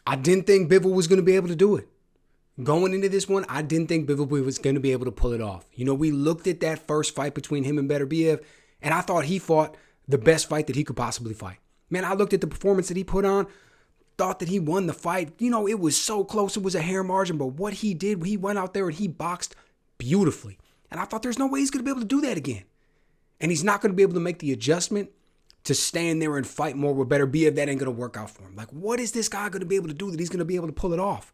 I didn't think Bivol was going to be able to do it. Going into this one, I didn't think Bivol was going to be able to pull it off. You know, we looked at that first fight between him and Beterbiev, and I thought he fought the best fight that he could possibly fight. Man, I looked at the performance that he put on, thought that he won the fight. You know, it was so close. It was a hair margin, but what he did, he went out there and he boxed beautifully. And I thought there's no way he's going to be able to do that again. And he's not going to be able to make the adjustment to stand there and fight more with Beterbiev. That ain't going to work out for him. Like, what is this guy going to be able to do that he's going to be able to pull it off?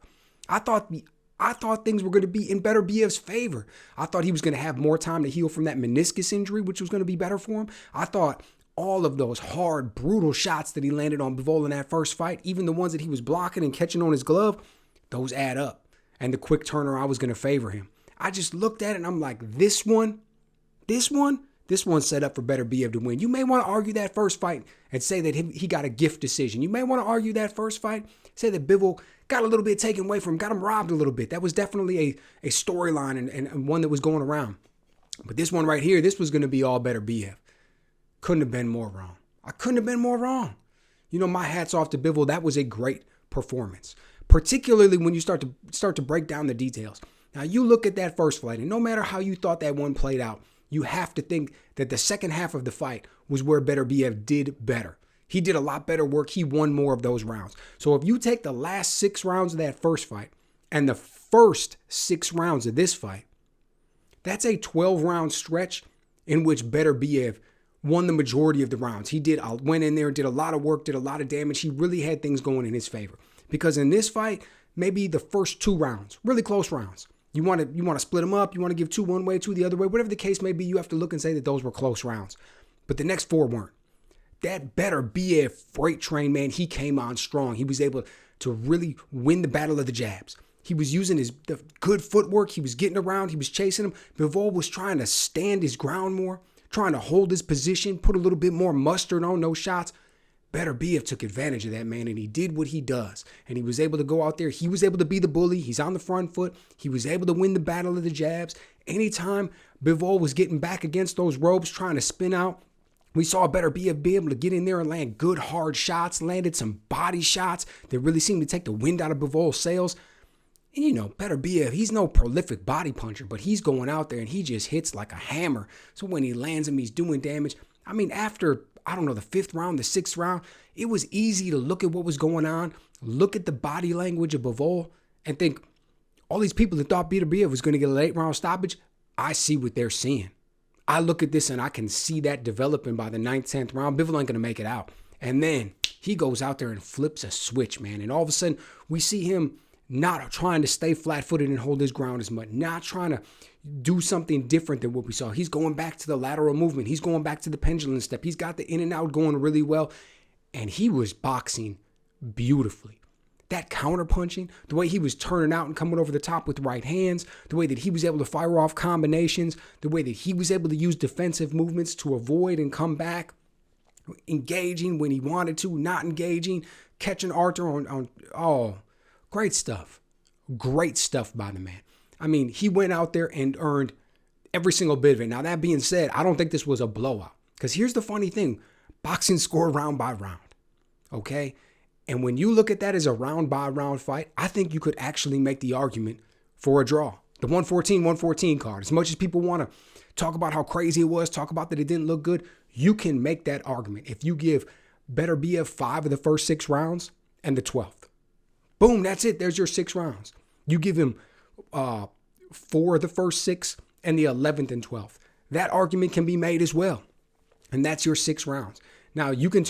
I thought things were going to be in Beterbiev's favor. I thought he was going to have more time to heal from that meniscus injury, which was going to be better for him. I thought all of those hard, brutal shots that he landed on Bivol in that first fight, even the ones that he was blocking and catching on his glove, those add up. And the quick turnaround was going to favor him. I just looked at it and I'm like, this one's set up for Beterbiev to win. You may want to argue that first fight and say that he got a gift decision. You may want to argue that first fight, say that Bivol got a little bit taken away from him, got him robbed a little bit. That was definitely a storyline and one that was going around. But this one right here, this was going to be all Beterbiev. Couldn't have been more wrong. I couldn't have been more wrong. You know, my hat's off to Bivol. That was a great performance, particularly when you start to break down the details. Now, you look at that first fight, and no matter how you thought that one played out, you have to think that the second half of the fight was where Beterbiev did better. He did a lot better work. He won more of those rounds. So if you take the last 6 rounds of that first fight and the first 6 rounds of this fight, that's a 12-round stretch in which Beterbiev won the majority of the rounds. He went in there, did a lot of work, did a lot of damage. He really had things going in his favor. Because in this fight, maybe the first 2 rounds, really close rounds, you want to split them up, you want to give 2 one way, 2 the other way, whatever the case may be, you have to look and say that those were close rounds. But the next 4 weren't. That Beterbiev freight train, man, he came on strong. He was able to really win the battle of the jabs. He was using the good footwork. He was getting around. He was chasing him. Bivol was trying to stand his ground more, trying to hold his position, put a little bit more mustard on those shots. Beterbiev took advantage of that, man, and he did what he does. And he was able to go out there. He was able to be the bully. He's on the front foot. He was able to win the battle of the jabs. Anytime Bivol was getting back against those ropes, trying to spin out, we saw Beterbiev be able to get in there and land good, hard shots, landed some body shots that really seemed to take the wind out of Bivol's sails. And you know, Beterbiev, he's no prolific body puncher, but he's going out there and he just hits like a hammer. So when he lands him, he's doing damage. I mean, after, I don't know, the 5th round, the 6th round, it was easy to look at what was going on, look at the body language of Bivol, and think, all these people that thought Beterbiev was going to get a late round stoppage, I see what they're seeing. I look at this and I can see that developing by the 9th, 10th round. Bivol ain't going to make it out. And then he goes out there and flips a switch, man. And all of a sudden, we see him not trying to stay flat-footed and hold his ground as much, not trying to do something different than what we saw. He's going back to the lateral movement. He's going back to the pendulum step. He's got the in and out going really well. And he was boxing beautifully. That counter-punching, the way he was turning out and coming over the top with right hands, the way that he was able to fire off combinations, the way that he was able to use defensive movements to avoid and come back, engaging when he wanted to, not engaging, catching Artur on great stuff. Great stuff by the man. I mean, he went out there and earned every single bit of it. Now, that being said, I don't think this was a blowout. Because here's the funny thing. Boxing scored round by round. Okay? And when you look at that as a round-by-round fight, I think you could actually make the argument for a draw. The 114-114 card. As much as people want to talk about how crazy it was, talk about that it didn't look good, you can make that argument. If you give Beterbiev 5 of the first 6 rounds and the 12th. Boom, that's it. There's your 6 rounds. You give him 4 of the first 6 and the 11th and 12th. That argument can be made as well. And that's your 6 rounds. Now, you can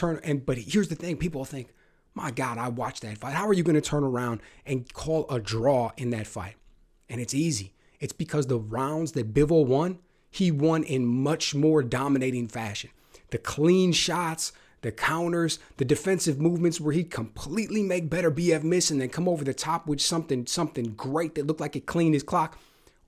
but here's the thing. People think, my God, I watched that fight. How are you going to turn around and call a draw in that fight? And it's easy. It's because the rounds that Bivol won, he won in much more dominating fashion. The clean shots, the counters, the defensive movements where he completely make Beterbiev miss and then come over the top with something great that looked like it cleaned his clock.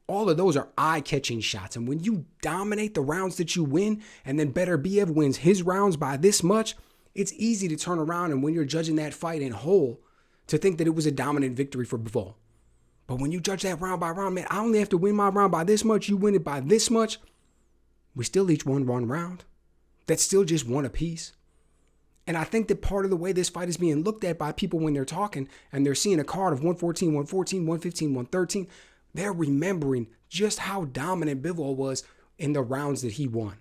All of those are eye-catching shots. And when you dominate the rounds that you win and then Beterbiev wins his rounds by this much, it's easy to turn around and when you're judging that fight in whole to think that it was a dominant victory for Bivol. But when you judge that round by round, man, I only have to win my round by this much. You win it by this much. We still each won 1 round. That's still just 1 apiece. And I think that part of the way this fight is being looked at by people when they're talking and they're seeing a card of 114, 114, 115, 113, they're remembering just how dominant Bivol was in the rounds that he won.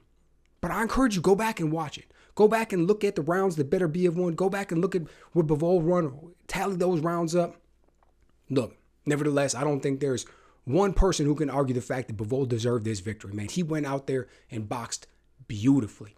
But I encourage you, go back and watch it. Go back and look at the rounds that Beterbiev won. Go back and look at what Bivol won. Tally those rounds up. Look, nevertheless, I don't think there's one person who can argue the fact that Bivol deserved this victory, man. He went out there and boxed beautifully.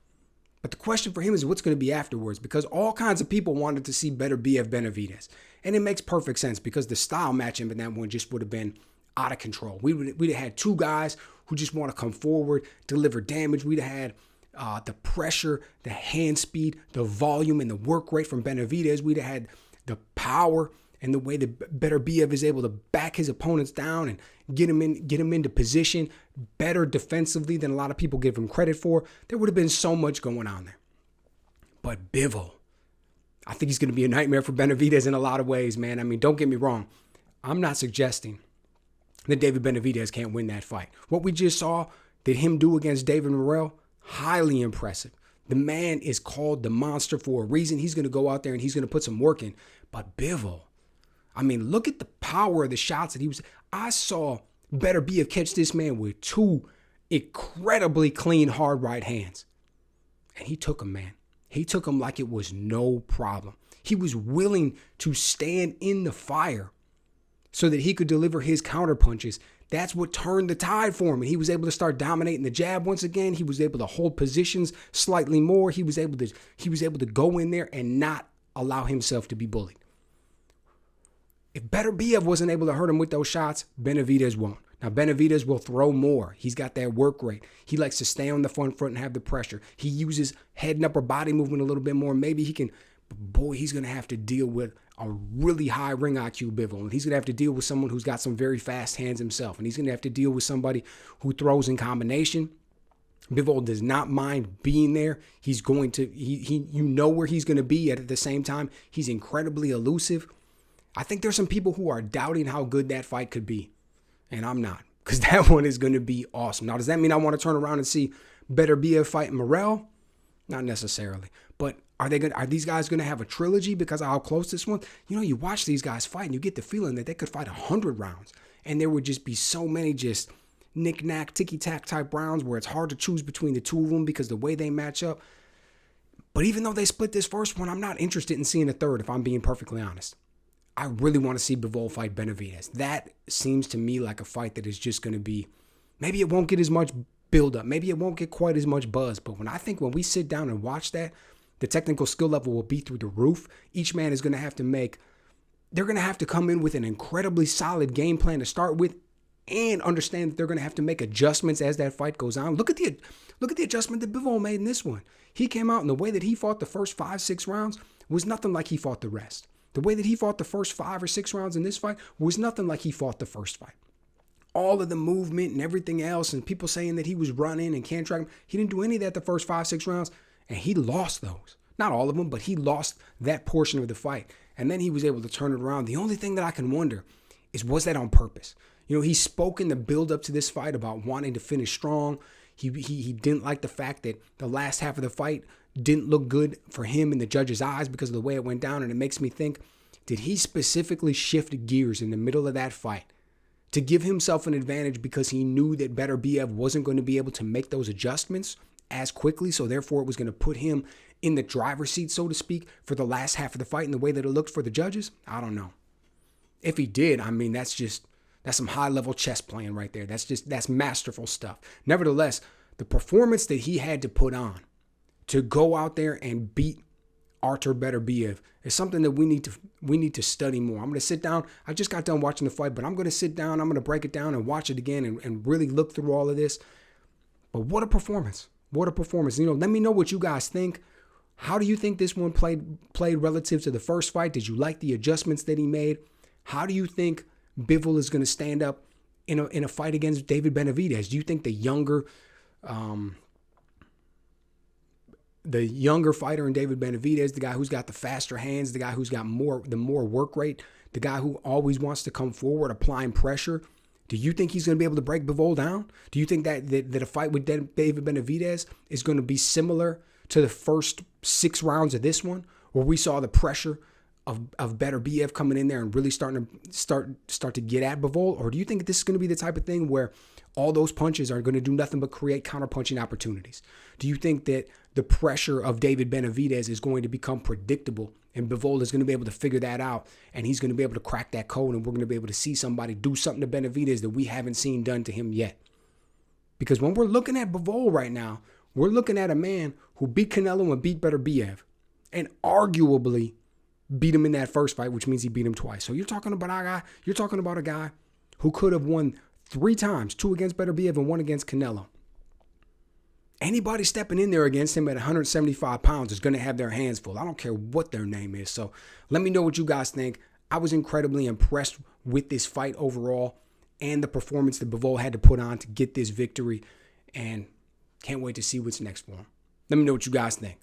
But the question for him is what's going to be afterwards, because all kinds of people wanted to see Beterbiev Benavidez. And it makes perfect sense because the style matchup in that one just would have been out of control. We'd have had two guys who just want to come forward, deliver damage. We'd have had the pressure, the hand speed, the volume, and the work rate from Benavidez. We'd have had the power and the way that Beterbiev is able to back his opponents down and get him into position better defensively than a lot of people give him credit for. There would have been so much going on there. But Bivol, I think he's going to be a nightmare for Benavidez in a lot of ways, man. I mean, don't get me wrong. I'm not suggesting that David Benavidez can't win that fight. What we just saw that him do against David Morrell, highly impressive. The man is called the monster for a reason. He's going to go out there and he's going to put some work in. But Bivol, I mean, look at the power of the shots that he was. I saw Beterbiev catch this man with two incredibly clean, hard right hands. And he took him, man. He took him like it was no problem. He was willing to stand in the fire so that he could deliver his counter punches. That's what turned the tide for him. And he was able to start dominating the jab once again. He was able to hold positions slightly more. He was able to go in there and not allow himself to be bullied. If Beterbiev wasn't able to hurt him with those shots, Benavidez won't. Now, Benavidez will throw more. He's got that work rate. He likes to stay on the front and have the pressure. He uses head and upper body movement a little bit more. Maybe he can, but boy, he's going to have to deal with a really high ring IQ Bivol. And he's going to have to deal with someone who's got some very fast hands himself. And he's going to have to deal with somebody who throws in combination. Bivol does not mind being there. He's going to, you know where he's going to be at the same time. He's incredibly elusive. I think there's some people who are doubting how good that fight could be. And I'm not, because that one is going to be awesome. Now, does that mean I want to turn around and see Beterbiev fight Morrell? Not necessarily. But are these guys going to have a trilogy because of how close this one? You know, you watch these guys fight and you get the feeling that they could fight 100 rounds. And there would just be so many just knick-knack, ticky-tack type rounds where it's hard to choose between the two of them because the way they match up. But even though they split this first one, I'm not interested in seeing a third, if I'm being perfectly honest. I really want to see Bivol fight Benavidez. That seems to me like a fight that is just going to be, maybe it won't get as much build up. Maybe it won't get quite as much buzz. But when we sit down and watch that, the technical skill level will be through the roof. Each man is going to have to they're going to have to come in with an incredibly solid game plan to start with and understand that they're going to have to make adjustments as that fight goes on. Look at the adjustment that Bivol made in this one. He came out and the way that he fought the first 5-6 rounds was nothing like he fought the rest. The way that he fought the first 5 or 6 rounds in this fight was nothing like he fought the first fight. All of the movement and everything else and people saying that he was running and can't track him, he didn't do any of that the first 5-6 rounds, and he lost those. Not all of them, but he lost that portion of the fight. And then he was able to turn it around. The only thing that I can wonder is, was that on purpose? You know, he spoke in the build up to this fight about wanting to finish strong. He didn't like the fact that the last half of the fight didn't look good for him in the judge's eyes because of the way it went down. And it makes me think, did he specifically shift gears in the middle of that fight to give himself an advantage because he knew that Beterbiev wasn't going to be able to make those adjustments as quickly? So therefore it was going to put him in the driver's seat, so to speak, for the last half of the fight in the way that it looked for the judges? I don't know. If he did, I mean, that's some high-level chess playing right there. That's masterful stuff. Nevertheless, the performance that he had to put on to go out there and beat Artur Beterbiev is something that we need to study more. I'm going to sit down. I just got done watching the fight, but I'm going to sit down. I'm going to break it down and watch it again and really look through all of this. But what a performance. What a performance. You know, let me know what you guys think. How do you think this one played relative to the first fight? Did you like the adjustments that he made? How do you think Bivol is going to stand up in a fight against David Benavidez? Do you think the younger fighter in David Benavidez, the guy who's got the faster hands, the guy who's got the more work rate, the guy who always wants to come forward applying pressure, do you think he's going to be able to break Bivol down? Do you think that a fight with David Benavidez is going to be similar to the first 6 rounds of this one, where we saw the pressure of Beterbiev coming in there and really starting to get at Bivol? Or do you think this is going to be the type of thing where all those punches are going to do nothing but create counterpunching opportunities? Do you think that the pressure of David Benavidez is going to become predictable and Bivol is going to be able to figure that out and he's going to be able to crack that code and we're going to be able to see somebody do something to Benavidez that we haven't seen done to him yet? Because when we're looking at Bivol right now, we're looking at a man who beat Canelo and beat Beterbiev and arguably beat him in that first fight, which means he beat him twice. So you're talking about a guy who could have won 3 times, 2 against Beterbiev and 1 against Canelo. Anybody stepping in there against him at 175 pounds is going to have their hands full. I don't care what their name is. So let me know what you guys think. I was incredibly impressed with this fight overall and the performance that Bivol had to put on to get this victory, and can't wait to see what's next for him. Let me know what you guys think.